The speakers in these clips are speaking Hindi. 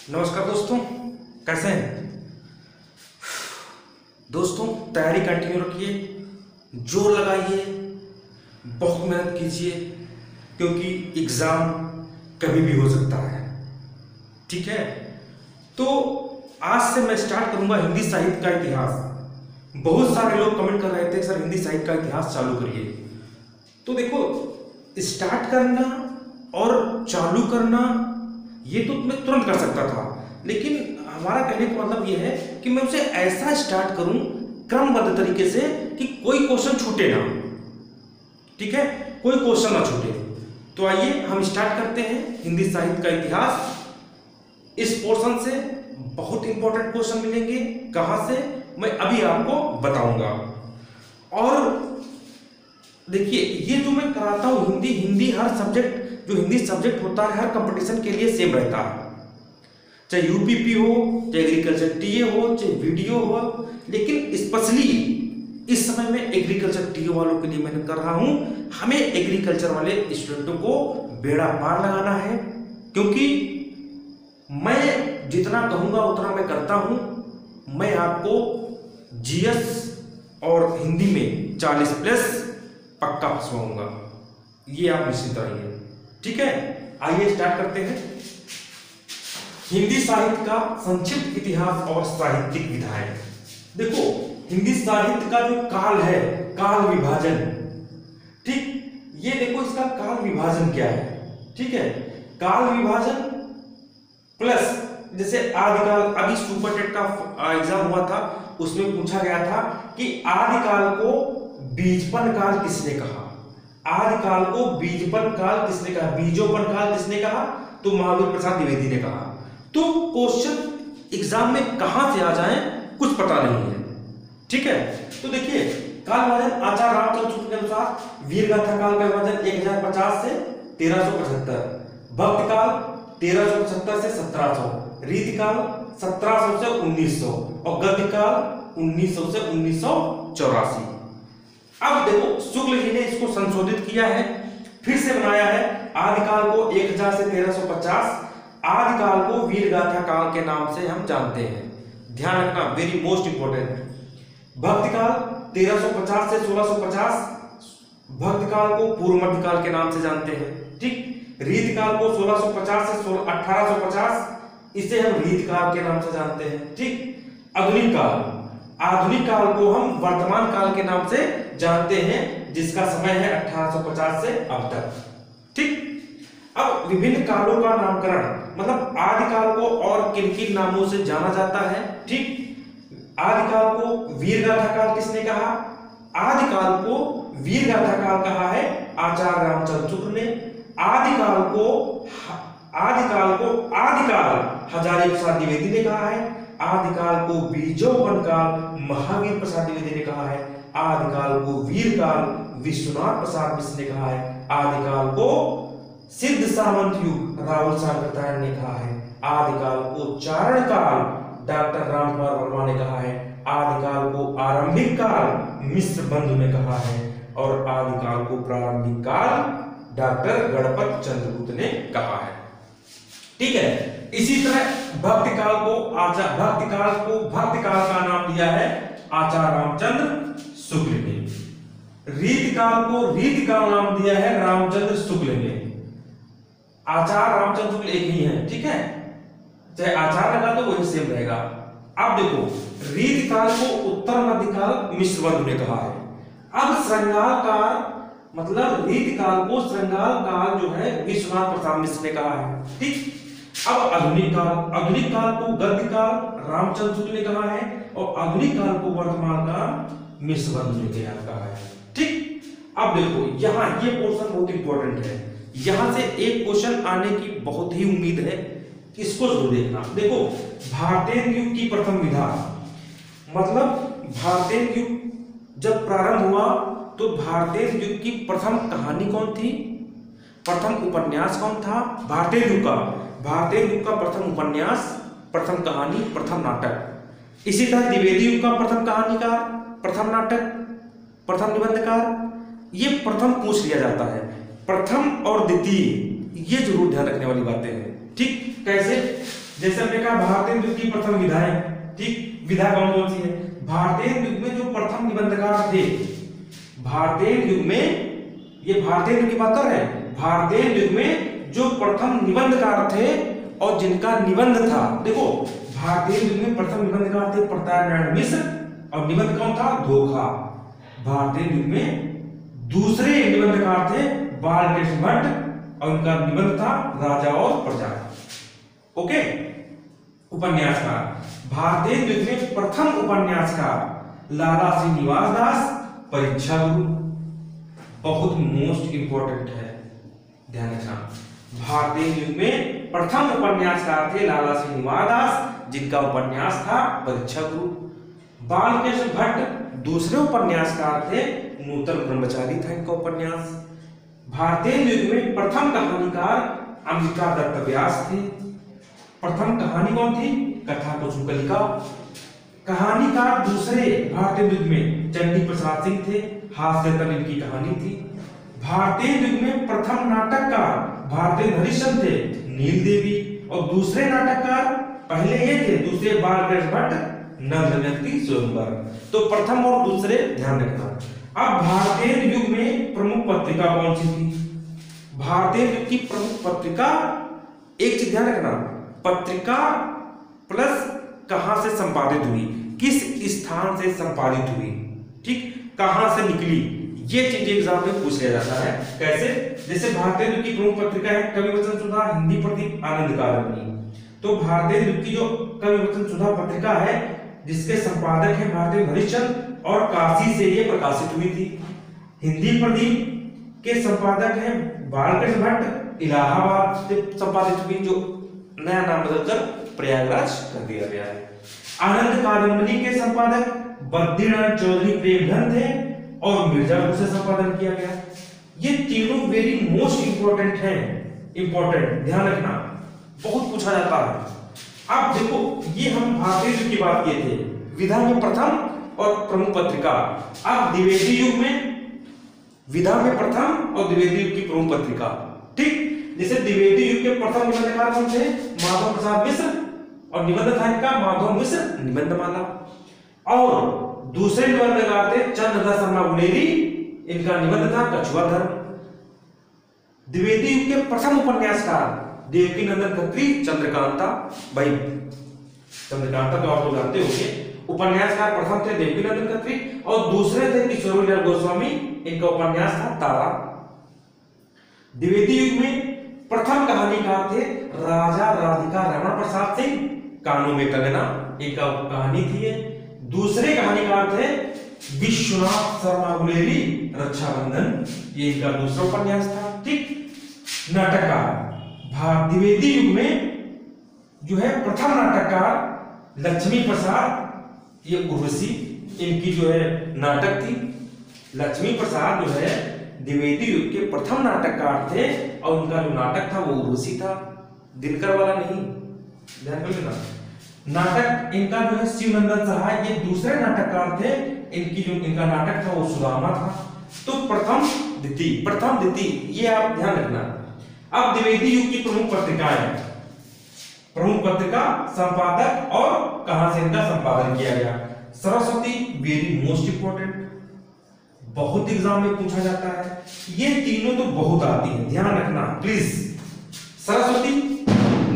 नमस्कार दोस्तों, कैसे हैं दोस्तों। तैयारी कंटिन्यू रखिए, जोर लगाइए, बहुत मेहनत कीजिए, क्योंकि एग्जाम कभी भी हो सकता है। ठीक है, तो आज से मैं स्टार्ट करूंगा हिंदी साहित्य का इतिहास। बहुत सारे लोग कमेंट कर रहे थे सर हिंदी साहित्य का इतिहास चालू करिए। तो देखो, स्टार्ट करना और चालू करना ये तो मैं तुरंत कर सकता था, लेकिन हमारा कहने का मतलब ये है कि मैं उसे ऐसा स्टार्ट करूं क्रमबद्ध तरीके से कि कोई क्वेश्चन छूटे ना। ठीक है, कोई क्वेश्चन ना छूटे। तो आइए हम स्टार्ट करते हैं हिंदी साहित्य का इतिहास। इस पोर्शन से बहुत इंपॉर्टेंट क्वेश्चन मिलेंगे। कहां से, मैं अभी आपको बताऊंगा। और देखिए, ये जो मैं कराता हूं हिंदी हर सब्जेक्ट, जो हिंदी सब्जेक्ट होता है हर कंपटीशन के लिए सेम रहता है, चाहे यूपीपी हो, चाहे एग्रीकल्चर टीए हो, चाहे वीडियो हो। लेकिन स्पेशली इस समय में एग्रीकल्चर टीए वालों के लिए मैंने कर रहा हूं। हमें एग्रीकल्चर वाले स्टूडेंटों को बेड़ा पार लगाना है, क्योंकि मैं जितना कहूंगा उतना मैं करता हूं। मैं आपको जीएस और हिंदी में 40+ पक्का फंसवाऊंगा, ये आप निश्चित रहिए। ठीक है, आइए स्टार्ट करते हैं। हिंदी साहित्य का संक्षिप्त इतिहास और साहित्यिक विधाएं। देखो, हिंदी साहित्य का जो काल है, काल विभाजन। ठीक, ये देखो इसका काल विभाजन क्या है। ठीक है, काल विभाजन प्लस जैसे आदिकाल। अभी सुपर टेट का एग्जाम हुआ था, उसमें पूछा गया था कि आदिकाल को बीजपन काल किसने कहा। आदिकाल को बीजपन काल किसने कहा, बीजोपन काल किसने कहा, तो महावीर प्रसाद द्विवेदी ने कहा। तो क्वेश्चन एग्जाम में कहां से आ जाए कुछ पता नहीं है। ठीक है, तो देखिए, काल विभाजन आचार्य रामचंद्र शुक्ल के अनुसार वीरगाथा काल का विभाजन 1050 से 1375, भक्ति काल 1375 से 1700, रीतिकाल 1700 से 1900 और गद्य काल 1900 से 1984। अब देखो, शुक्ल जी ने इसको संशोधित किया है, फिर से बनाया है। आदिकाल को 1000 से 1350, आदिकाल को वीरगाथा काल के नाम से हम जानते हैं। ध्यान रखना, वेरी मोस्ट इंपोर्टेंट। भक्ति काल 1350 से 1650, भक्ति काल को पूर्व मध्यकाल के नाम से जानते हैं। ठीक, रीतकाल को 1650 से 1850, इसे हम रीतकाल के नाम से जानते हैं। ठीक, आधुनिक काल, आधुनिक काल को हम वर्तमान काल के नाम से जानते हैं, जिसका समय है 1850 से अब तक। ठीक, अब विभिन्न कालों का नामकरण, मतलब आदिकाल को और किन किन नामों से जाना जाता है। ठीक, आदिकाल को वीरगाथा काल किसने कहा, आदिकाल को वीरगाथा काल कहा है आचार्य रामचंद्र शुक्ल ने। आदिकाल को आदिकाल हजारी प्रसाद द्विवेदी ने कहा है। आदिकाल को बीजोपन काल महावीर प्रसाद द्विवेदी ने कहा है। आदिकाल को वीरकाल विश्वनाथ प्रसाद मिश्र ने कहा है। आदिकाल को सिद्ध सामंत युग राहुल सागर ने कहा है। आदिकाल को चारण काल डॉक्टर रामकुमार वर्मा ने कहा है। आदिकाल को आरंभिक काल मिश्र बंधु ने कहा है और आदिकाल को प्रारंभिक काल डॉक्टर गणपत चंद्रगुप्त ने कहा है। ठीक है, इसी तरह भक्ति काल का नाम दिया है आचार्य रामचंद्र शुक्ल ने। रीतिकाल को रीतिकाल नाम दिया है रामचंद्र शुक्ल ने। आचार्य रामचंद्र शुक्ल एक ही है। ठीक है, चाहे आचार्य लगा तो वही सेम रहेगा। अब देखो, रीतिकाल को उत्तर मध्यकाल मिश्र बंधु ने कहा है। अब श्रृंगार काल, मतलब रीतिकाल को श्रृंगार काल जो है विश्वनाथ प्रसाद मिश्र ने कहा है। ठीक, अब आधुनिक काल को गद्य काल रामचंद्र शुक्ल ने कहा है और आधुनिक काल को वर्तमान काल मिश्र बंधु ने कहा है। ठीक, अब देखो, यहाँ ये पोर्शन बहुत इंपॉर्टेंट है, यहां से एक क्वेश्चन आने की बहुत ही उम्मीद है, इसको जरूर देखना। देखो, भारतीय युग की प्रथम विधा, मतलब भारतीय युग जब प्रारंभ हुआ तो भारतीय युग की प्रथम कहानी कौन थी, प्रथम उपन्यास कौन था भारतीय युग का प्रथम उपन्यास, प्रथम कहानी, प्रथम नाटक। इसी तरह द्विवेदी युग का प्रथम कहानीकार, प्रथम नाटक, प्रथम निबंधकार, ये प्रथम पूछ लिया जाता है। प्रथम और द्वितीय, ये जरूर ध्यान रखने वाली बातें हैं। ठीक, कैसे, जैसे हमने कहा भारतीय युग की प्रथम विधाएं, ठीक, विधा कौन कौन सी है? भारतीय युग में जो प्रथम निबंधकार थे, भारतीय युग में, ये भारतीय युग की बात कर रहे हैं, भारतीय युग में जो प्रथम निबंधकार थे और जिनका निबंध था, देखो भारतीय युग में प्रथम निबंधकार थे प्रतापनारायण मिश्र और निबंध कौन था? धोखा। भारतीय युग में दूसरे निबंधकार थे बालकृष्ण भट्ट और उनका निबंध था राजा और प्रजा। ओके, उपन्यासकार, भारतीय युग में प्रथम उपन्यासकार लाला श्रीनिवास दास, परीक्षा गुरु, बहुत मोस्ट इंपोर्टेंट है, ध्यान रखना। भारतीय युग में प्रथम उपन्यासकार थे लाला श्रीनिवास दास, जिनका उपन्यास था परीक्षा गुरु। बालकृष्ण भट्ट दूसरे उपन्यासकार थे, नूतन ब्रह्मचारी था इनका उपन्यास। भारतीय युग में प्रथम कहानीकार अंबिका दत्त व्यास थे। प्रथम कहानी कौन थी? कथा कुसुमकलिका। कहानीकार दूसरे भारतीय युग में चंडी प्रसाद सिंह थे, हास्य तल इनकी कहानी थी। भारतीय युग में प्रथम नाटककार भारतीय हरिश्चंद्र थे, नील देवी, और दूसरे नाटककार पहले ये थे, दूसरे बालकृष्ण भट्ट, नल दमयंती स्वयंवर। तो प्रथम और दूसरे ध्यान रखना। अब भारतीय युग में प्रमुख पत्रिका कौन सी थी? भारतीय युग की प्रमुख पत्रिका, एक चीज ध्यान रखना, पत्रिका प्लस कहां से संपादित हुई, किस स्थान से संपादित हुई, ठीक, कहां से निकली, ये चीज एग्जाम में पूछ लिया जाता है। कैसे? जैसे भारतीय युग की प्रमुख पत्रिका है कवि वचन सुधा, हिंदी प्रदीप, आनंद कादम्बनी। तो भारतीय युग की जो कवि वचन सुधा पत्रिका है, जिसके संपादक है भारतीय हरिश्चंद्र और काशी से ये प्रकाशित हुई थी। हिंदी प्रदीप के संपादक हैं बालकृष्ण भट्ट, इलाहाबाद से संपादित हुई, जो नया नाम बदलकर प्रयागराज कर दिया गया है। आनंद कादम्बनी के संपादक बद्रीनाथ चौधरी प्रेमधन थे और मिर्जापुर से संपादन किया गया। ये तीनों वेरी मोस्ट इंपोर्टेंट हैं, इंपोर्टेंट, ध्यान रखना, बहुत पूछा जाता है। अब देखो, ये हम भारतीय युग की बात किए थे, विधा में प्रथम और प्रमुख पत्रिका। अब द्विवेदी युग में विधा में प्रथम और द्विवेदी युग की प्रमुख पत्रिका, ठीक। जैसे द्विवेदी युग के प्रथम निबंधकार कौन थे? माधव प्रसाद मिश्र, और निबंध था इनका माधव मिश्र निबंधमाला। और दूसरे निबंधकार थे चंद्रदास शर्मा गुलेरी, इनका निबंध था कछुआ धर्म। द्विवेदी युग के प्रथम उपन्यासकार देवकी नंदन खत्री, चंद्रकांता, भाई चंद्रकांता तो आप लोग जानते होंगे। उपन्यासकार प्रथम थे देवकी नंदन खत्री और दूसरे थे किशोरीलाल गोस्वामी, इनका उपन्यास था तारा। द्विवेदी युग में प्रथम कहानीकार थे राजा राधिका रमण प्रसाद सिंह, कानों में कंगना, इनका कहानी थी ये। दूसरे कहानीकार थे विश्वनाथ शर्मा गुलेरी, रक्षाबंधन, ये इनका दूसरा उपन्यास था, ठीक। नाटककार द्विवेदी युग में जो है प्रथम नाटककार लक्ष्मी प्रसाद, ये उर्वशी, इनकी जो है नाटक थी। लक्ष्मी प्रसाद जो है द्विवेदी युग के प्रथम नाटककार थे और उनका जो नाटक था वो उर्वशी था, दिनकर वाला नहीं, ध्यान कर लेना। नाटक इनका जो है शिवनंदन सहाय, ये दूसरे नाटककार थे, इनकी जो इनका नाटक था वो सुदामा था। तो प्रथम द्वितीय, ये आप ध्यान रखना। अब द्विवेदी युग की प्रमुख पत्रिकाएं, प्रमुख पत्रिका, संपादक और कहां से इनका संपादन किया गया। सरस्वती, वेरी मोस्ट इंपोर्टेंट, बहुत एग्जाम में पूछा जाता है। ये तीनों तो बहुत आती है, ध्यान रखना प्लीज। सरस्वती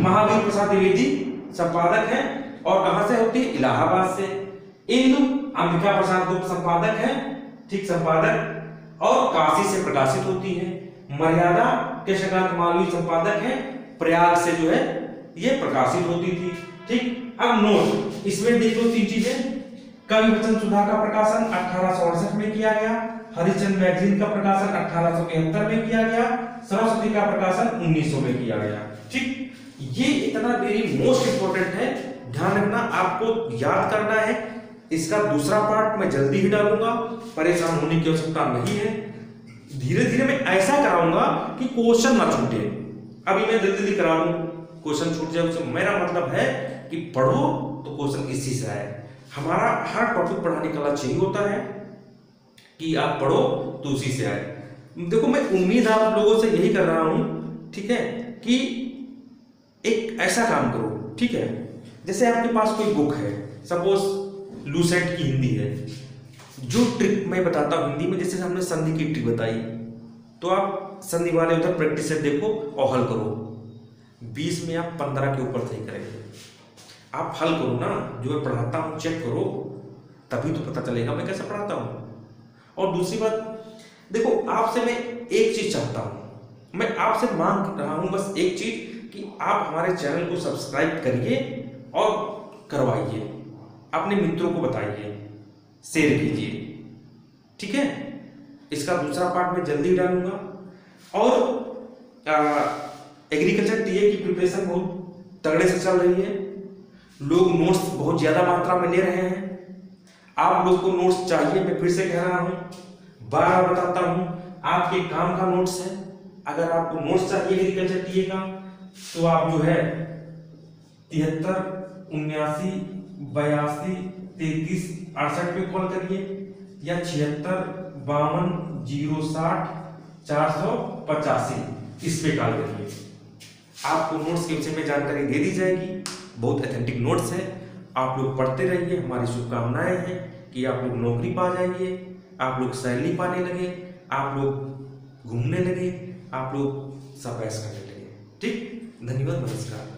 महावीर प्रसाद द्विवेदी संपादक है और कहां से होती है? इलाहाबाद से। इंदु अंबिका प्रसाद गुप्त संपादक है, ठीक, संपादक, और काशी से प्रकाशित होती है। मर्यादा केशवकांत मालवीय संपादक है, प्रयाग से जो है ये प्रकाशित होती थी, ठीक। अब नोट, इसमें देख लो तीन चीजें। कवि वचन सुधा का प्रकाशन 1868 में किया गया, हरिश्चंद्र मैगजीन का प्रकाशन 1873 में किया गया, सरस्वती का प्रकाशन 1900 में किया गया, ठीक। ये इतना वेरी मोस्ट इंपोर्टेंट है, ध्यान रखना, आपको याद करना है। इसका दूसरा पार्ट मैं जल्दी ही डालूंगा, परेशान होने की आवश्यकता नहीं है। धीरे धीरे मैं ऐसा कराऊंगा कि क्वेश्चन ना छूटे। अभी मैं जल्दी जल्दी करा दूं, क्वेश्चन छूट जाए उससे मेरा मतलब है कि पढ़ो तो क्वेश्चन इसी से आए। हमारा हर टॉपिक पढ़ाने का लक्ष्य यही होता है कि आप पढ़ो तो उसी से आए। देखो, मैं उम्मीद आप लोगों से यही कर रहा हूं, ठीक है, कि एक ऐसा काम करो ठीक है। जैसे आपके पास कोई बुक है, सपोज लूसेंट की हिंदी है, जो ट्रिक मैं बताता हूँ हिंदी में, जैसे हमने संधि की ट्रिक बताई, तो आप संधि वाले उधर प्रैक्टिस सेट देखो और हल करो। 20 में आप 15 के ऊपर सही करेंगे। आप हल करो ना, जो मैं पढ़ाता हूँ चेक करो, तभी तो पता चलेगा मैं कैसे पढ़ाता हूँ। और दूसरी बात देखो, आपसे मैं एक चीज चाहता हूँ, मैं आपसे मांग रहा हूँ बस एक चीज, कि आप हमारे चैनल को सब्सक्राइब करिए और करवाइए, अपने मित्रों को बताइए, शेयर कीजिए, ठीक है। इसका दूसरा पार्ट मैं जल्दी डालूंगा। और एग्रीकल्चर टीए की प्रिपरेशन बहुत तगड़े से चल रही है, लोग नोट्स बहुत ज़्यादा मात्रा में ले रहे हैं। आप लोग को नोट्स चाहिए, मैं फिर से कह रहा हूँ, बार बताता हूँ, आपके काम का नोट्स है। अगर आपको नोट्स चाहिए एग्रीकल्चर टीए का, तो आप जो है 73 79 82 33 68 पे कॉल करिए, या 76 52 060 485 इस पे कॉल करिए। आपको नोट्स के विषय में जानकारी दे दी जाएगी, बहुत ऑथेंटिक नोट्स है। आप लोग पढ़ते रहिए, हमारी शुभकामनाएं हैं कि आप लोग नौकरी पा जाइए, आप लोग सैलरी पाने लगे, आप लोग घूमने लगे, आप लोग सब ऐश करने लगे। ठीक, धन्यवाद, नमस्कार।